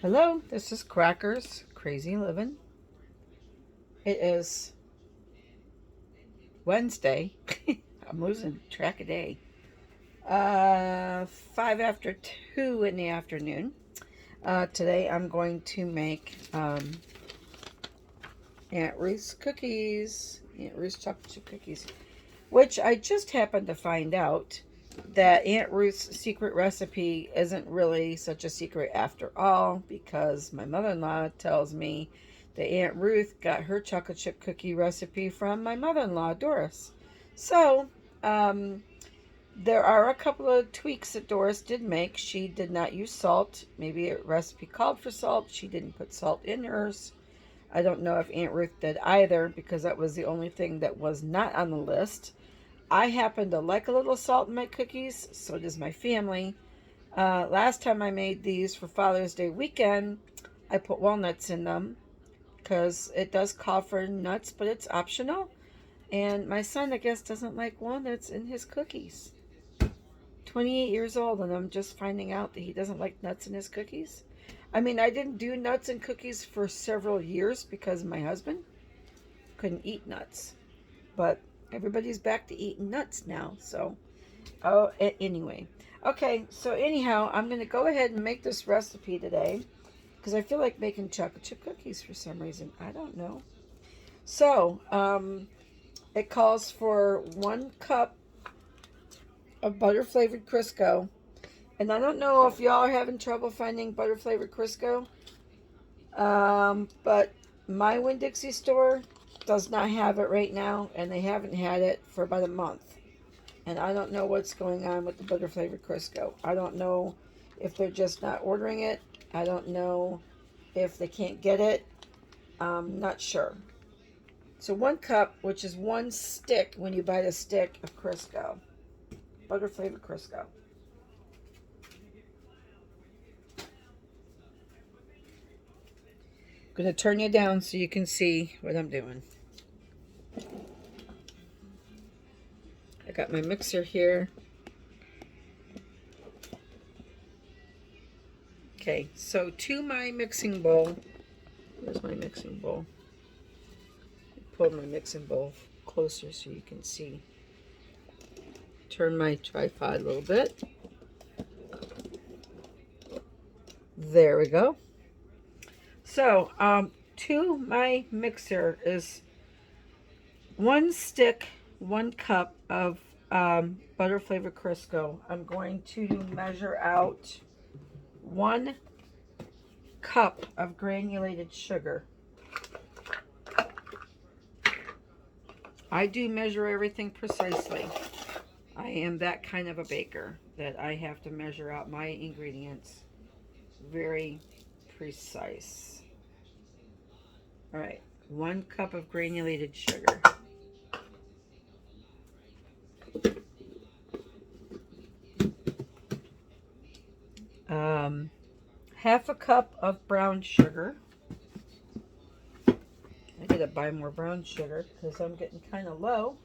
Hello, this is Crackers Crazy Living. It is Wednesday. I'm losing track of day. 5 after 2 in the afternoon. Today I'm going to make Aunt Ruth's cookies, Aunt Ruth's chocolate chip cookies, which I just happened to find out that Aunt Ruth's secret recipe isn't really such a secret after all, because my mother-in-law tells me that Aunt Ruth got her chocolate chip cookie recipe from my mother-in-law, Doris. So, um, there are a couple of tweaks that Doris did make. She did not use salt. Maybe a recipe called for salt. She didn't put salt in hers. I don't know if Aunt Ruth did either, because that was the only thing that was not on the list. I happen to like a little salt in my cookies, so does my family. Last time I made these for Father's Day weekend, I put walnuts in them because it does call for nuts, but it's optional. And my son, I guess, doesn't like walnuts in his cookies. 28 years old, and I'm just finding out that he doesn't like nuts in his cookies. I mean, I didn't do nuts in cookies for several years because my husband couldn't eat nuts. But everybody's back to eating nuts now, so anyway. Okay, so anyhow, I'm going to go ahead and make this recipe today because I feel like making chocolate chip cookies for some reason. I don't know. So, it calls for 1 cup of butter flavored Crisco. And I don't know if y'all are having trouble finding butter flavored Crisco, but my Winn-Dixie store does not have it right now, and they haven't had it for about a month. And I don't know what's going on with the butter flavored Crisco. I don't know if they're just not ordering it. I don't know if they can't get it. I'm not sure. So 1 cup, which is 1 stick when you buy the stick of Crisco. Butter flavored Crisco. I'm going to turn you down so you can see what I'm doing. I got my mixer here. Okay, so to my mixing bowl, where's my mixing bowl? Pull my mixing bowl closer so you can see. Turn my tripod a little bit. There we go. So, to my mixer is 1 stick, 1 cup of butter flavored Crisco. I'm going to measure out 1 cup of granulated sugar. I do measure everything precisely. I am that kind of a baker that I have to measure out my ingredients very precise. All right, 1 cup of granulated sugar. Half a cup of brown sugar. I gotta buy more brown sugar because I'm getting kind of low.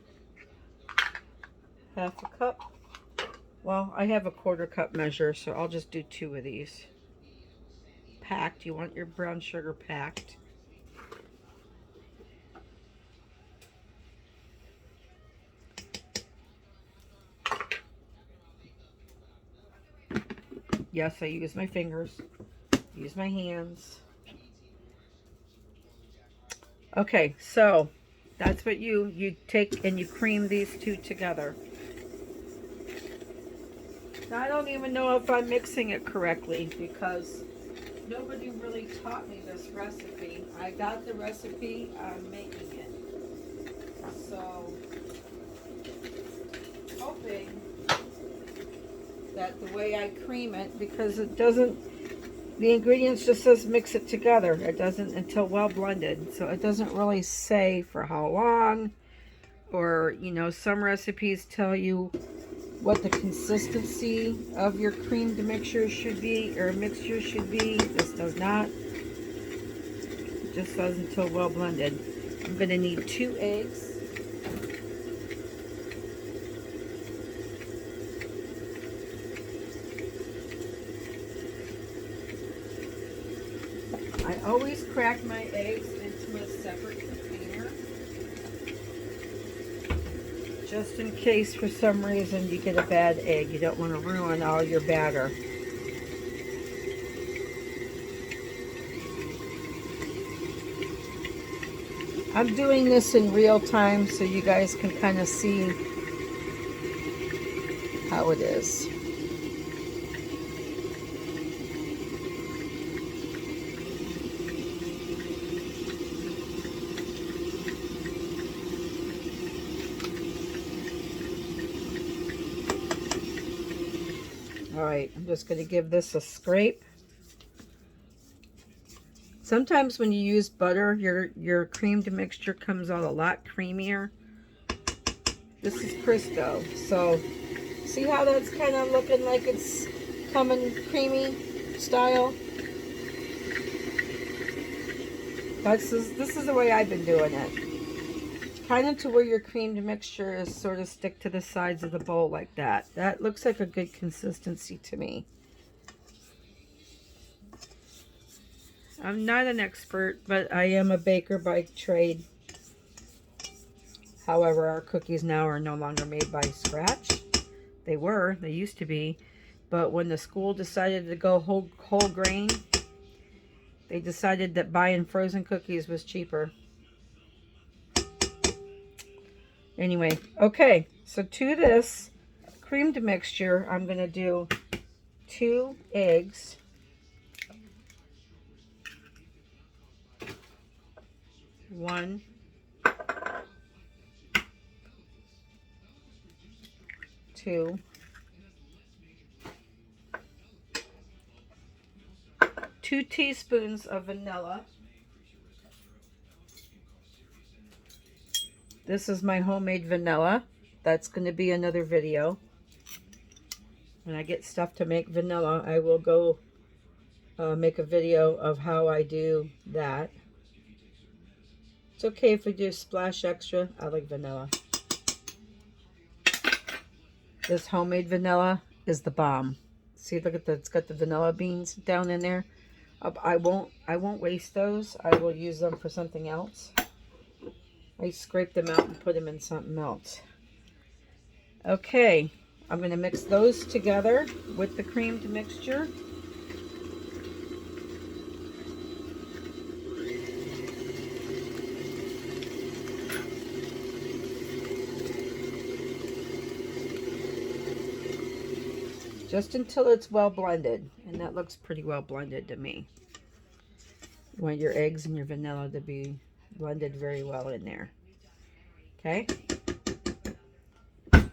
Half a cup. Well, I have a 1/4 cup measure, so I'll just do 2 of these. Packed. You want your brown sugar packed. Yes, I use my fingers. Use my hands. Okay, so that's what you take and you cream these two together. Now, I don't even know if I'm mixing it correctly because nobody really taught me this recipe. I got the recipe, I'm making it. So, hoping that the way I cream it, because it doesn't, the ingredients just says mix it together. It doesn't until well blended. So it doesn't really say for how long, or, you know, some recipes tell you what the consistency of your creamed mixture should be, or mixture should be. This does not. It just says until well blended. I'm going to need 2 eggs. I always crack my eggs into a separate container, just in case for some reason you get a bad egg. You don't want to ruin all your batter. I'm doing this in real time so you guys can kind of see how it is. All right, I'm just going to give this a scrape. Sometimes when you use butter, your creamed mixture comes out a lot creamier. This is Crisco, so see how that's kind of looking like it's coming creamy style? This is the way I've been doing it. Kind of to where your creamed mixture is sort of stick to the sides of the bowl like that. That looks like a good consistency to me. I'm not an expert, but I am a baker by trade. However, our cookies now are no longer made by scratch. They used to be. But when the school decided to go whole grain, they decided that buying frozen cookies was cheaper. Anyway, okay, so to this creamed mixture, I'm going to do 2 eggs. 1, 2, 2 teaspoons of vanilla. This is my homemade vanilla. That's going to be another video. When I get stuff to make vanilla, I will go make a video of how I do that. It's okay if we do a splash extra. I like vanilla. This homemade vanilla is the bomb. See, look at that. It's got the vanilla beans down in there. I won't waste those. I will use them for something else. I scrape them out and put them in something else. Okay, I'm going to mix those together with the creamed mixture. Just until it's well blended, and that looks pretty well blended to me. You want your eggs and your vanilla to be blended very well in there. Okay? All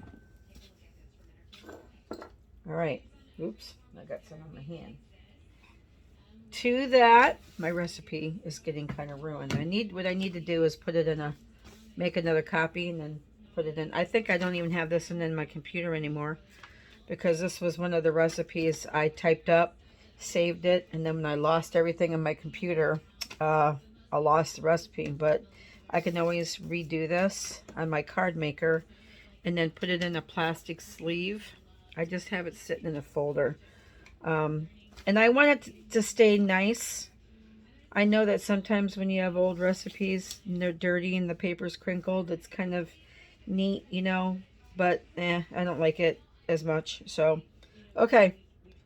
right. Oops, I got some on my hand. To that, my recipe is getting kind of ruined. What I need to do is put it in make another copy and then put it in. I think I don't even have this in my computer anymore, because this was one of the recipes I typed up, saved it, and then when I lost everything in my computer, I lost the recipe. But I can always redo this on my card maker and then put it in a plastic sleeve. I just have it sitting in a folder. And I want it to stay nice. I know that sometimes when you have old recipes and they're dirty and the paper's crinkled, it's kind of neat, you know, but I don't like it as much. So, okay.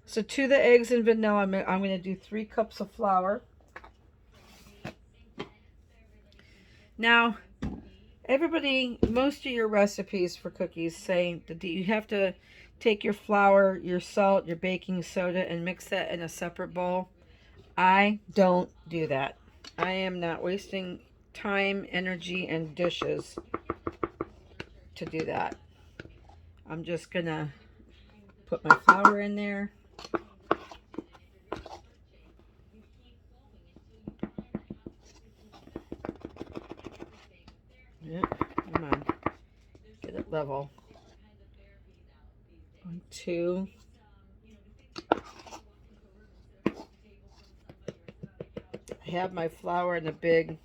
So to the eggs and vanilla, I'm going to do 3 cups of flour. Now, most of your recipes for cookies say that you have to take your flour, your salt, your baking soda, and mix that in a separate bowl. I don't do that. I am not wasting time, energy, and dishes to do that. I'm just gonna put my flour in there. Yep, come on. Get it level. 1, 2. I have my flour in a big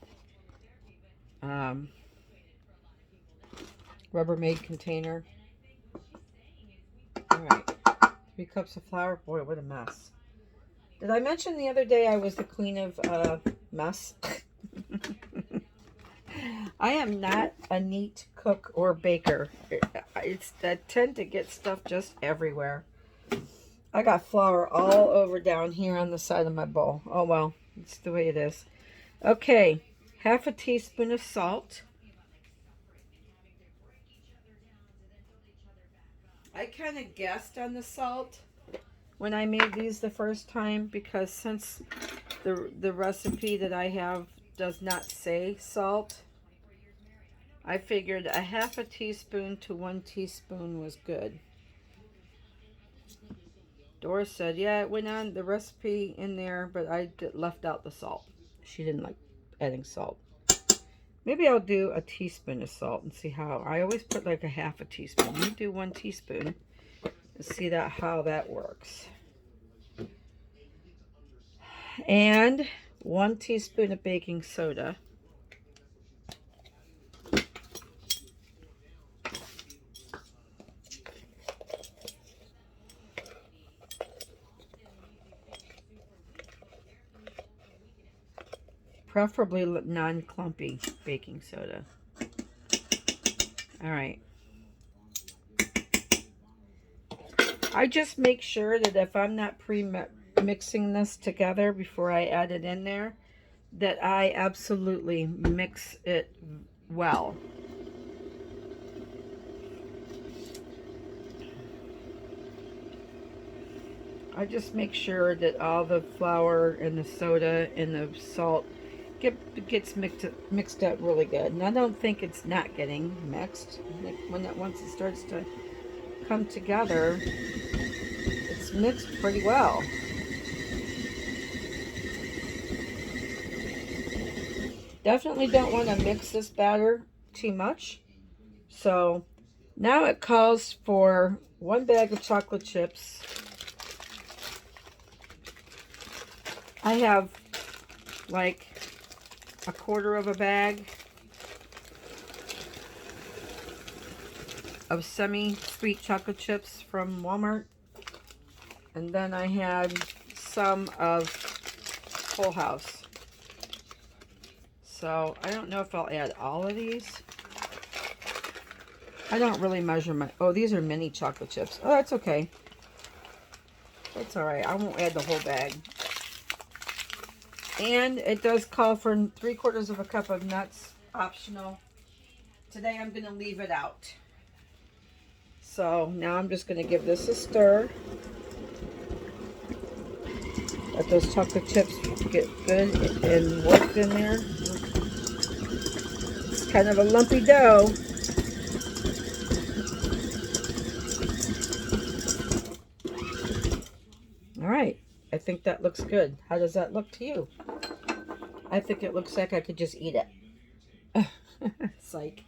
Rubbermaid container. All right, 3 cups of flour. Boy, what a mess. Did I mention the other day I was the queen of mess? I am not a neat cook or baker. I tend to get stuff just everywhere. I got flour all over down here on the side of my bowl. Oh well, it's the way it is. Okay, half a teaspoon of salt. I kind of guessed on the salt when I made these the first time, because since the recipe that I have does not say salt, I figured a half a teaspoon to 1 teaspoon was good. Doris said, yeah, it went on the recipe in there, but I left out the salt. She didn't like adding salt. Maybe I'll do a teaspoon of salt and see how. I always put like a half a teaspoon. Let me do 1 teaspoon and see how that works. And 1 teaspoon of baking soda. Preferably non-clumpy baking soda. All right. I just make sure that if I'm not mixing this together before I add it in there, that I absolutely mix it well. I just make sure that all the flour and the soda and the salt gets mixed up really good. And I don't think it's not getting mixed. Once it starts to come together, it's mixed pretty well. Definitely don't want to mix this batter too much. So now it calls for 1 bag of chocolate chips. I have like a quarter of a bag of semi-sweet chocolate chips from Walmart. And then I had some of Whole House. So I don't know if I'll add all of these. I don't really measure my... Oh, these are mini chocolate chips. Oh, that's okay. That's all right. I won't add the whole bag. And it does call for 3/4 of a cup of nuts, optional. Today I'm going to leave it out. So now I'm just going to give this a stir. Let those chocolate chips get good and worked in there. It's kind of a lumpy dough. All right. I think that looks good. How does that look to you? I think it looks like I could just eat it. It's like,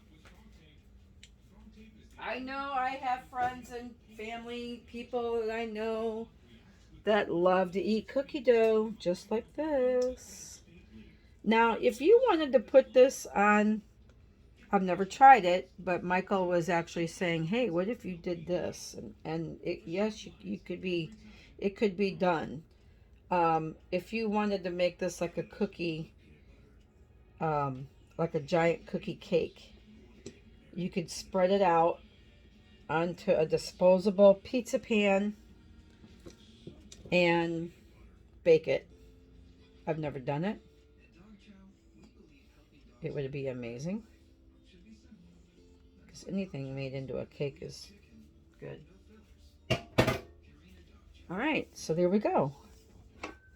I know I have friends and family, people that I know that love to eat cookie dough just like this. Now, if you wanted to put this on, I've never tried it, but Michael was actually saying, hey, what if you did this? And yes, you could be, it could be done. If you wanted to make this like a cookie, like a giant cookie cake, you could spread it out onto a disposable pizza pan and bake it. I've never done it. It would be amazing, because anything made into a cake is good. All right, so there we go.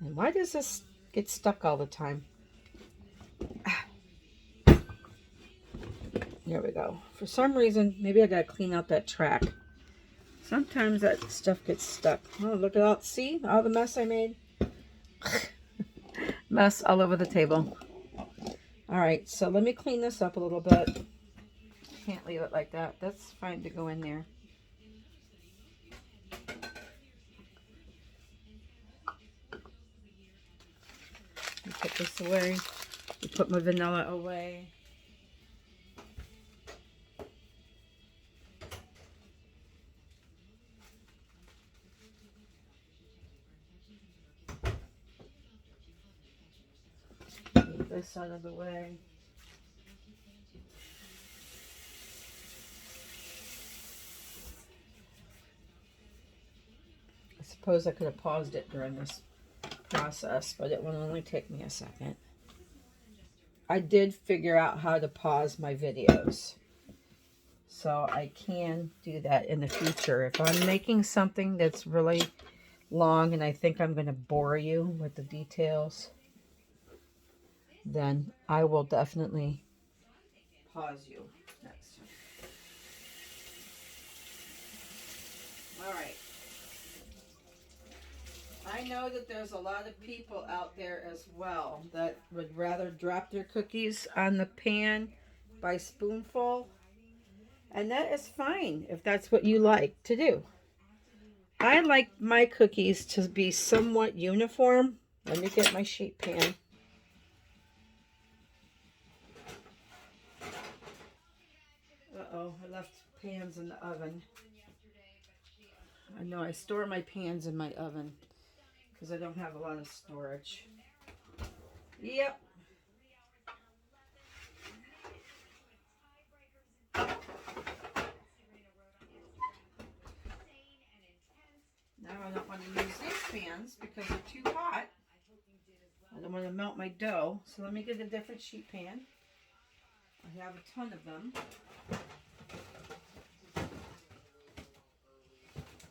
And why does this get stuck all the time? There we go. For some reason, maybe I gotta clean out that track. Sometimes that stuff gets stuck. Oh, look at all, see all the mess I made? Mess all over the table. All right, so let me clean this up a little bit. Can't leave it like that. That's fine to go in there. Put this away. Put my vanilla away. this out of the way. I suppose I could have paused it during this process, but it will only take me a second. I did figure out how to pause my videos, so I can do that in the future. If I'm making something that's really long and I think I'm going to bore you with the details, then I will definitely pause you next time. All right. I know that there's a lot of people out there as well that would rather drop their cookies on the pan by spoonful. And that is fine if that's what you like to do. I like my cookies to be somewhat uniform. Let me get my sheet pan. Uh-oh, I left pans in the oven. I know I store my pans in my oven because I don't have a lot of storage. Yep. Now I don't want to use these pans because they're too hot. I don't want to melt my dough. So let me get a different sheet pan. I have a ton of them.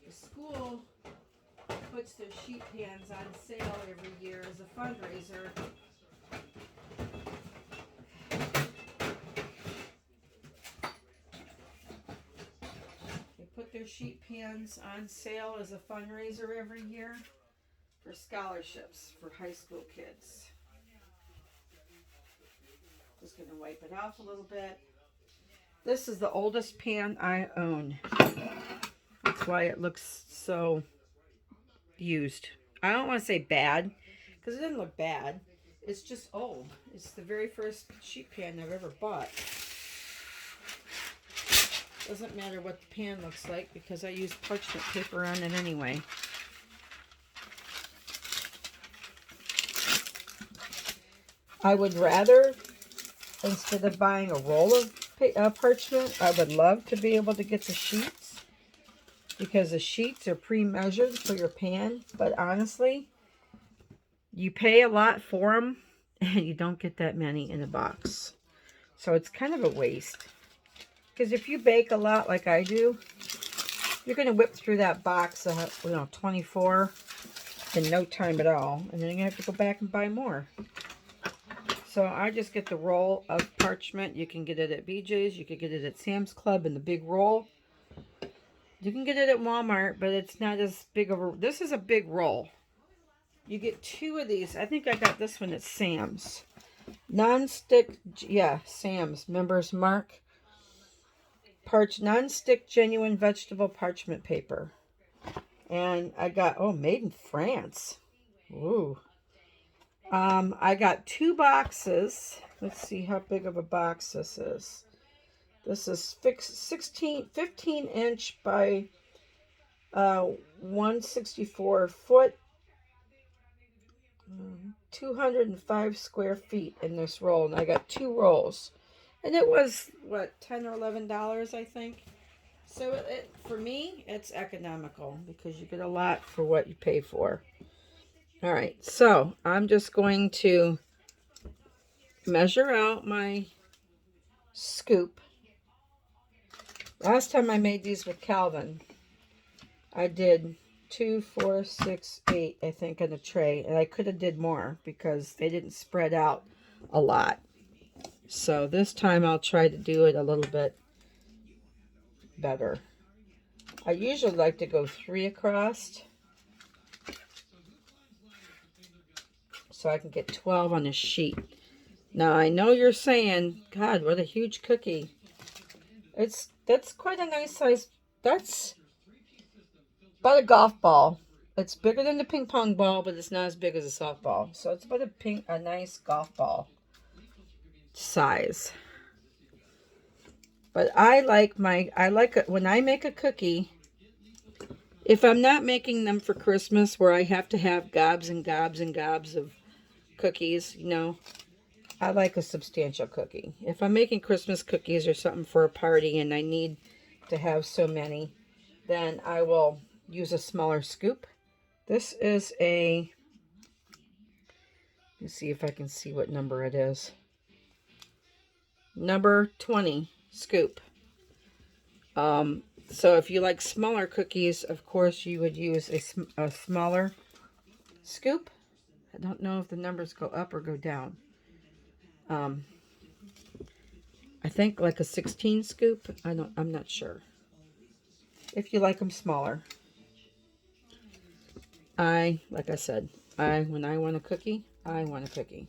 The school puts their sheet pans on sale every year as a fundraiser. They put their sheet pans on sale as a fundraiser every year for scholarships for high school kids. Just going to wipe it off a little bit. This is the oldest pan I own. That's why it looks so used. I don't want to say bad, because it doesn't look bad. It's just old. It's the very first sheet pan I've ever bought. Doesn't matter what the pan looks like, because I use parchment paper on it anyway. I would rather, instead of buying a roll of parchment, I would love to be able to get the sheets, because the sheets are pre-measured for your pan. But honestly, you pay a lot for them and you don't get that many in a box. So it's kind of a waste. Because if you bake a lot like I do, you're going to whip through that box of 24 in no time at all. And then you're going to have to go back and buy more. So I just get the roll of parchment. You can get it at BJ's. You can get it at Sam's Club in the big roll. You can get it at Walmart, but it's not as big of a... This is a big roll. You get 2 of these. I think I got this one at Sam's. Non-stick... Yeah, Sam's. Members Mark. Non-stick genuine vegetable parchment paper. And I got... Oh, made in France. Ooh. I got 2 boxes. Let's see how big of a box this is. This is 15 inch by 164 foot, 205 square feet in this roll. And I got 2 rolls. And it was, what, $10 or $11, I think. So for me, it's economical because you get a lot for what you pay for. All right, so I'm just going to measure out my scoop. Last time I made these with Calvin, I did 2, 4, 6, 8, I think, on a tray. And I could have did more because they didn't spread out a lot. So this time I'll try to do it a little bit better. I usually like to go 3 across, so I can get 12 on a sheet. Now I know you're saying, God, what a huge cookie. That's quite a nice size. That's about a golf ball. It's bigger than the ping pong ball, but it's not as big as a softball. So it's about a nice golf ball size. But I like it when I make a cookie. If I'm not making them for Christmas, where I have to have gobs and gobs and gobs of cookies, I like a substantial cookie. If I'm making Christmas cookies or something for a party and I need to have so many, then I will use a smaller scoop. This is a, let's see if I can see what number it is. Number 20 scoop. So if you like smaller cookies, of course you would use a smaller scoop. I don't know if the numbers go up or go down. I think like a 16 scoop. I'm not sure. If you like them smaller. Like I said, when I want a cookie, I want a cookie.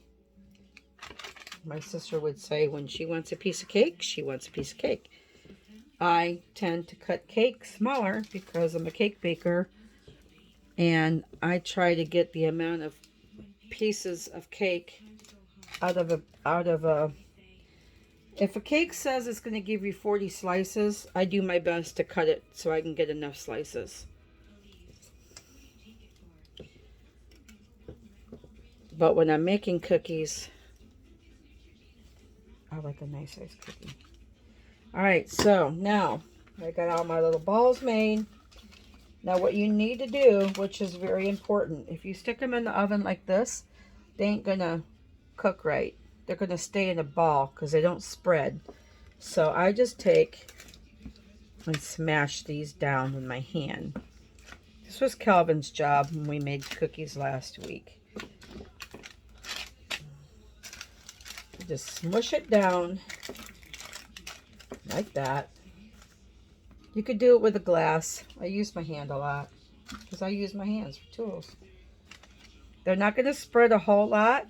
My sister would say when she wants a piece of cake, she wants a piece of cake. I tend to cut cake smaller because I'm a cake baker, and I try to get the amount of pieces of cake out of a if a cake says it's going to give you 40 slices, I do my best to cut it so I can get enough slices. But when I'm making cookies, I like a nice size cookie. Alright, so now I got all my little balls made. Now what you need to do, which is very important, if you stick them in the oven like this, they ain't going to cook right. They're going to stay in a ball because they don't spread. So I just take and smash these down with my hand. This was Calvin's job when we made cookies last week. Just smush it down like that. You could do it with a glass. I use my hand a lot because I use my hands for tools. They're not going to spread a whole lot,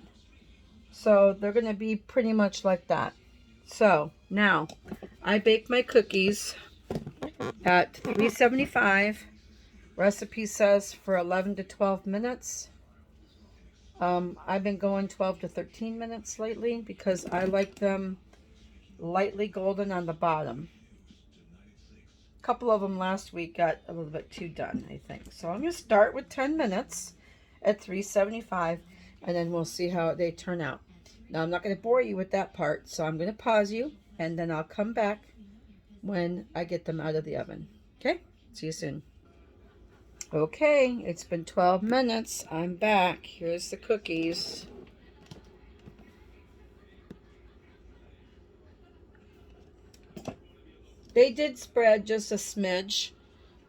so they're going to be pretty much like that. So now I bake my cookies at 375. Recipe says for 11 to 12 minutes. I've been going 12 to 13 minutes lately because I like them lightly golden on the bottom. A couple of them last week got a little bit too done, I think. So I'm going to start with 10 minutes at 375, and then we'll see how they turn out. Now, I'm not going to bore you with that part, so I'm going to pause you, and then I'll come back when I get them out of the oven. Okay? See you soon. Okay, it's been 12 minutes. I'm back. Here's the cookies. They did spread just a smidge,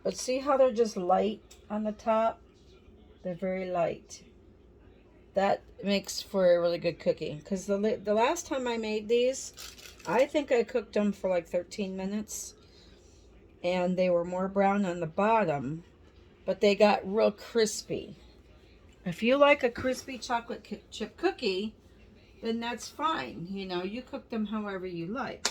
but see how they're just light on the top? They're very light. That makes for a really good cookie. Because the last time I made these, I think I cooked them for like 13 minutes. And they were more brown on the bottom, but they got real crispy. If you like a crispy chocolate chip cookie, then that's fine. You know, you cook them however you like.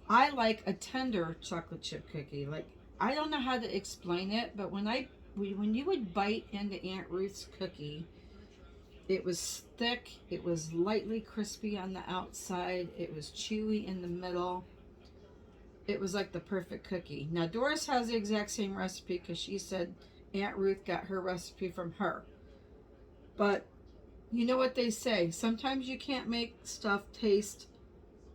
I like a tender chocolate chip cookie. Like, I don't know how to explain it, but when you would bite into Aunt Ruth's cookie, it was thick, it was lightly crispy on the outside, it was chewy in the middle. It was like the perfect cookie. Now, Doris has the exact same recipe because she said Aunt Ruth got her recipe from her. But you know what they say, sometimes you can't make stuff taste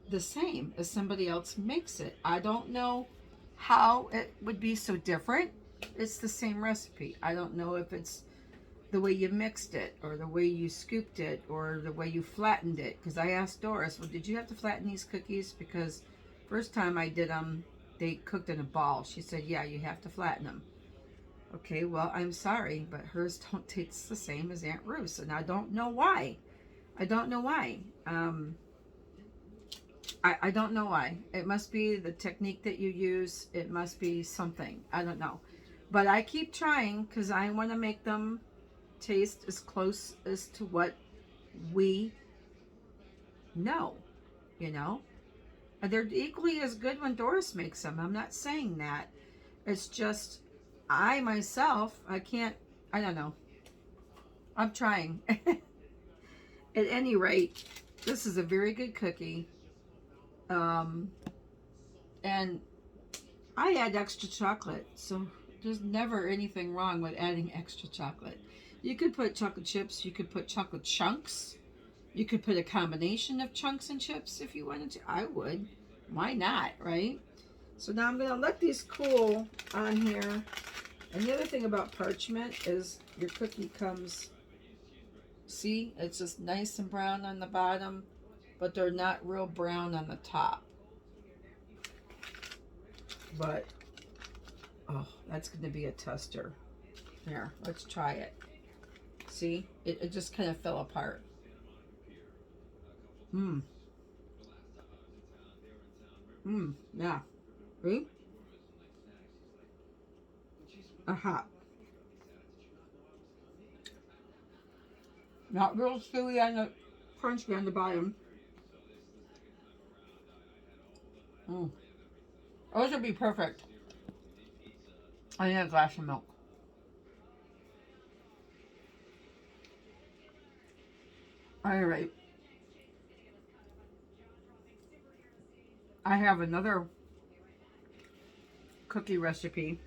the same as somebody else makes it. I don't know how it would be so different. It's the same recipe. I don't know if it's the way you mixed it or the way you scooped it or the way you flattened it. Because I asked Doris, well, did you have to flatten these cookies? Because first time I did them, they cooked in a ball. She said, yeah, you have to flatten them. Okay, well, I'm sorry, but hers don't taste the same as Aunt Ruth's, and I don't know why. I don't know why. I don't know why. It must be the technique that you use. It must be something. I don't know. But I keep trying because I want to make them taste as close as to what we know, you know. And they're equally as good when Doris makes them. I'm not saying that. It's just I myself, I don't know. I'm trying. At any rate, this is a very good cookie. And I add extra chocolate, so there's never anything wrong with adding extra chocolate. You could put chocolate chips, you could put chocolate chunks, You could put a combination of chunks and chips if you wanted to. I would. Why not, right? So now I'm going to let these cool on here. And the other thing about parchment is your cookie comes, see, it's just nice and brown on the bottom, but they're not real brown on the top. But, oh, that's going to be a tester. Here, let's try it. See, it just kind of fell apart. Yeah. See? Aha. Not real chewy on the, crunchy on the bottom. Those would be perfect. I need a glass of milk. Alright. I have another cookie recipe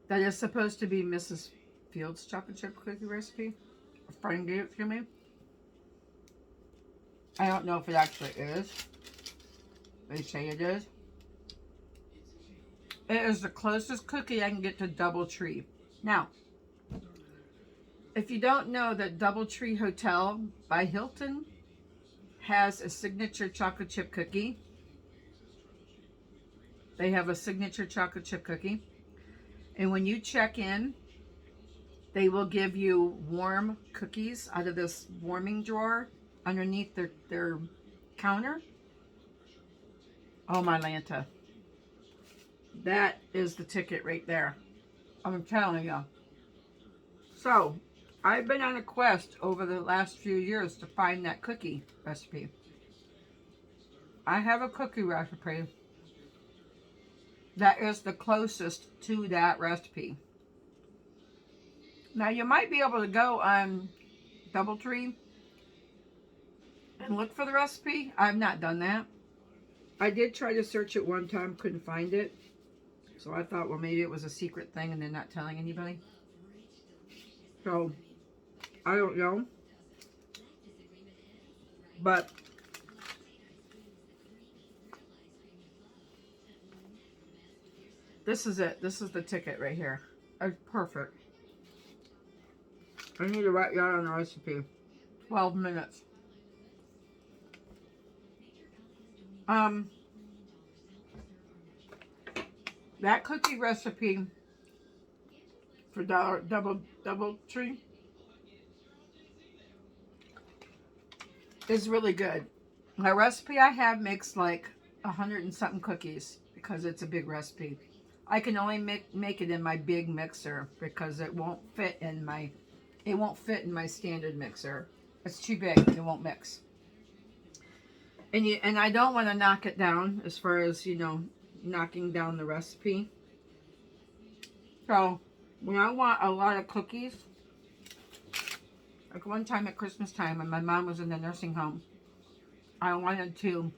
that is supposed to be Mrs. Fields' chocolate chip cookie recipe. A friend gave it to me. I don't know if it actually is. They say it is. It is the closest cookie I can get to DoubleTree. Now, if you don't know that DoubleTree Hotel by Hilton has a signature chocolate chip cookie. They have a signature chocolate chip cookie. And when you check in, they will give you warm cookies out of this warming drawer underneath their counter. Oh my Lanta. That is the ticket right there. I'm telling you. So, I've been on a quest over the last few years to find that cookie recipe. I have a cookie recipe that is the closest to that recipe. Now, you might be able to go on DoubleTree and look for the recipe. I've not done that. I did try to search it one time, couldn't find it. So I thought, well, maybe it was a secret thing and they're not telling anybody. So, I don't know. But this is it. This is the ticket right here. It's perfect. I need to write down the recipe. 12 minutes. That cookie recipe for DoubleTree is really good. The recipe I have makes like 100 and something cookies because it's a big recipe. I can only make it in my big mixer because it won't fit in my standard mixer. It's too big. It won't mix. And I don't want to knock it down as far as, knocking down the recipe. So, when I want a lot of cookies, like one time at Christmas time when my mom was in the nursing home, I wanted to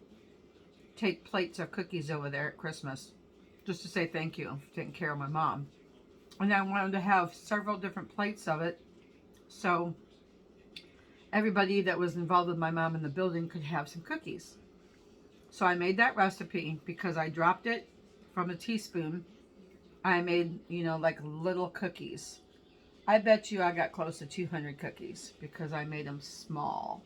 take plates of cookies over there at Christmas just to say thank you for taking care of my mom. And I wanted to have several different plates of it so everybody that was involved with my mom in the building could have some cookies. So I made that recipe because I dropped it from a teaspoon. I made, like little cookies. I bet you I got close to 200 cookies because I made them small.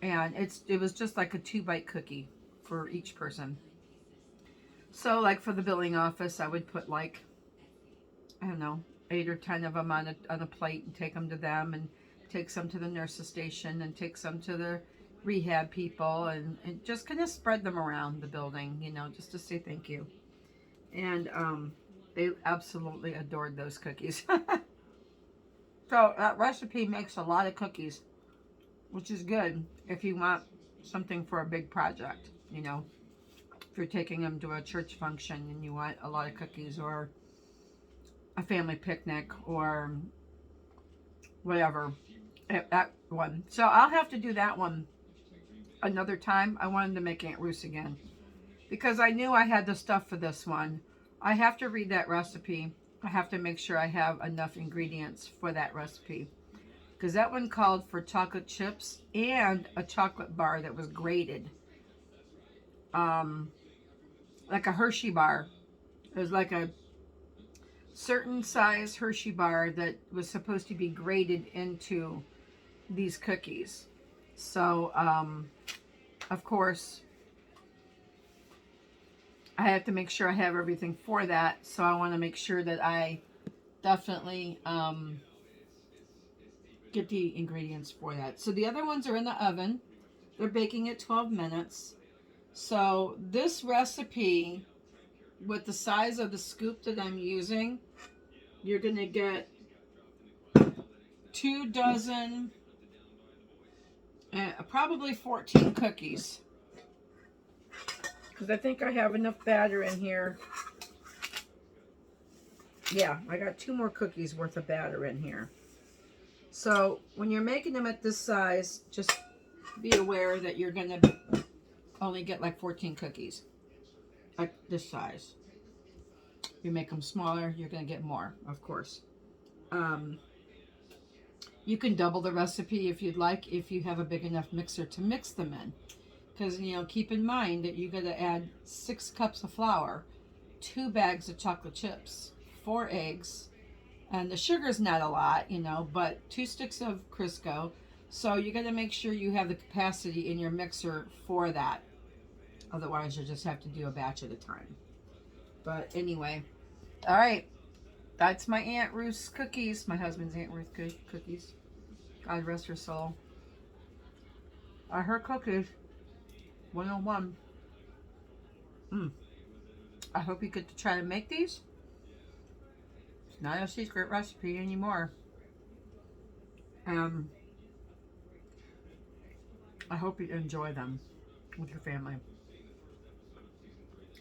And it was just like a 2-bite cookie for each person. So like for the billing office, I would put like, I don't know, 8 or 10 of them on a plate and take them to them, and take some to the nurse's station and take some to the rehab people, and just kind of spread them around the building, just to say thank you. And they absolutely adored those cookies. So that recipe makes a lot of cookies, which is good if you want something for a big project, if you're taking them to a church function and you want a lot of cookies, or a family picnic, or whatever. That one. So I'll have to do that one another time. I wanted to make Aunt Ruth's again because I knew I had the stuff for this one. I have to read that recipe. I have to make sure I have enough ingredients for that recipe because that one called for chocolate chips and a chocolate bar that was grated. Um, like a Hershey bar. It was like a certain size Hershey bar that was supposed to be grated into these cookies. So, of course, I have to make sure I have everything for that. So I want to make sure that I definitely get the ingredients for that. So the other ones are in the oven. They're baking at 12 minutes. So this recipe, with the size of the scoop that I'm using, you're going to get 2 dozen, probably 14 cookies. Because I think I have enough batter in here. Yeah, I got 2 more cookies worth of batter in here. So when you're making them at this size, just be aware that you're going to only get like 14 cookies at this size. You make them smaller, you're going to get more, of course. You can double the recipe if you'd like, if you have a big enough mixer to mix them in. Because, you know, keep in mind that you got to add 6 cups of flour, 2 bags of chocolate chips, 4 eggs, and the sugar's not a lot, you know, but 2 sticks of Crisco. So you got to make sure you have the capacity in your mixer for that. Otherwise, you'll just have to do a batch at a time. But anyway, all right. That's my Aunt Ruth's cookies. My husband's Aunt Ruth cookies. God rest her soul. Are her cookies 101. I hope you get to try to make these. It's not a secret recipe anymore. I hope you enjoy them with your family.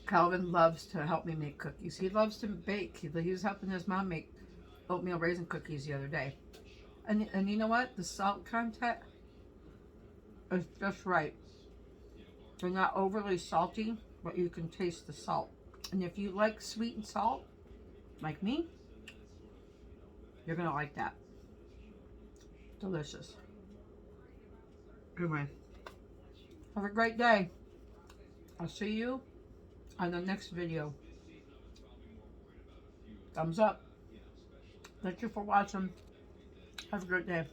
Calvin loves to help me make cookies. He loves to bake. He was helping his mom make oatmeal raisin cookies the other day. And you know what? The salt content is just right. They're not overly salty, but you can taste the salt. And if you like sweet and salt, like me, you're going to like that. Delicious. Anyway, have a great day. I'll see you on the next video. Thumbs up. Thank you for watching. Have a great day.